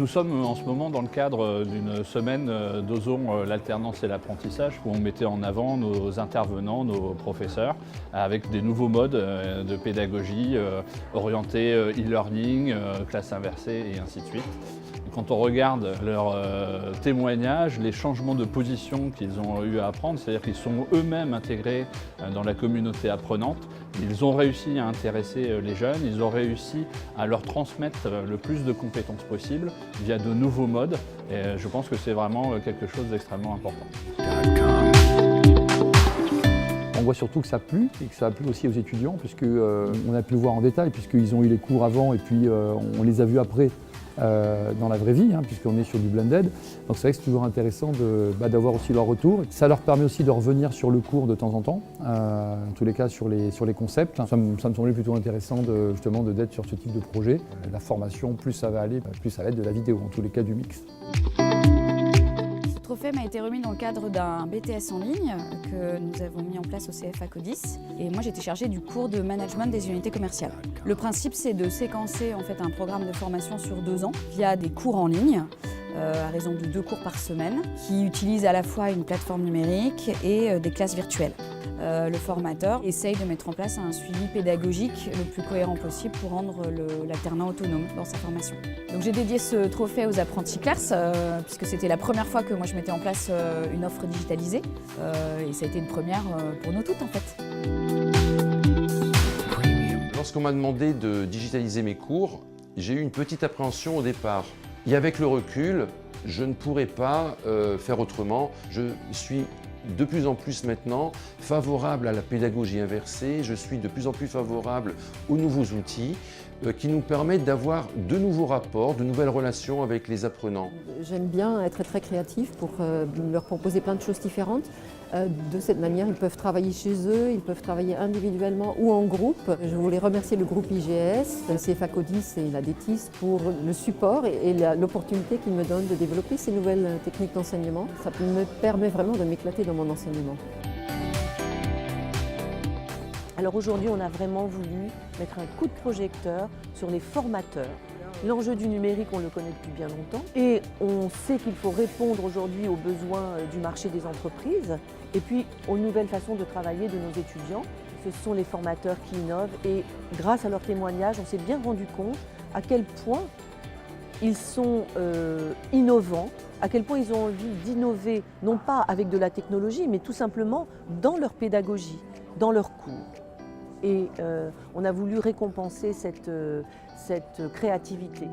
sommes en ce moment dans le cadre d'une semaine d'Osons l'alternance et l'apprentissage où on mettait en avant nos intervenants, nos professeurs, avec des nouveaux modes de pédagogie orientés e-learning, classe inversée et ainsi de suite. Quand on regarde leurs témoignages, les changements de position qu'ils ont eu à apprendre, c'est-à-dire qu'ils sont eux-mêmes intégrés dans la communauté apprenante, ils ont réussi à intéresser les jeunes, ils ont réussi à leur transmettre le plus de compétences possibles via de nouveaux modes. Et je pense que c'est vraiment quelque chose d'extrêmement important. On voit surtout que ça a plu et que ça a plu aussi aux étudiants puisqu'on a pu le voir en détail puisqu'ils ont eu les cours avant et puis on les a vus après dans la vraie vie puisqu'on est sur du blended. Donc c'est vrai que c'est toujours intéressant d'avoir aussi leur retour. Ça leur permet aussi de revenir sur le cours de temps en temps, en tous les cas sur les concepts. Ça me semblait plutôt intéressant justement d'être sur ce type de projet. La formation, plus ça va aller, plus ça va être de la vidéo, en tous les cas du mix. Ce trophée m'a été remis dans le cadre d'un BTS en ligne que nous avons mis en place au CFA Codis. Et moi, j'étais chargée du cours de management des unités commerciales. Le principe, c'est de séquencer en fait un programme de formation sur 2 ans via des cours en ligne, à raison de 2 cours par semaine, qui utilisent à la fois une plateforme numérique et des classes virtuelles. Le formateur essaye de mettre en place un suivi pédagogique le plus cohérent possible pour rendre l'alternant autonome dans sa formation. Donc j'ai dédié ce trophée aux apprentis classe, puisque c'était la première fois que moi je mettais en place une offre digitalisée. Et ça a été une première pour nous toutes en fait. Lorsqu'on m'a demandé de digitaliser mes cours, j'ai eu une petite appréhension au départ. Et avec le recul, je ne pourrais pas faire autrement. Je suis de plus en plus maintenant favorable à la pédagogie inversée, je suis de plus en plus favorable aux nouveaux outils qui nous permettent d'avoir de nouveaux rapports, de nouvelles relations avec les apprenants. J'aime bien être très créatif pour leur proposer plein de choses différentes. De cette manière, ils peuvent travailler chez eux, ils peuvent travailler individuellement ou en groupe. Je voulais remercier le groupe IGS, le CFA Codis et la DETIS pour le support et l'opportunité qu'ils me donnent de développer ces nouvelles techniques d'enseignement. Ça me permet vraiment de m'éclater dans mon enseignement. Alors aujourd'hui, on a vraiment voulu mettre un coup de projecteur sur les formateurs. L'enjeu du numérique, on le connaît depuis bien longtemps et on sait qu'il faut répondre aujourd'hui aux besoins du marché des entreprises et puis aux nouvelles façons de travailler de nos étudiants. Ce sont les formateurs qui innovent et grâce à leurs témoignages, on s'est bien rendu compte à quel point ils sont innovants, à quel point ils ont envie d'innover, non pas avec de la technologie, mais tout simplement dans leur pédagogie, dans leurs cours. Et on a voulu récompenser cette créativité.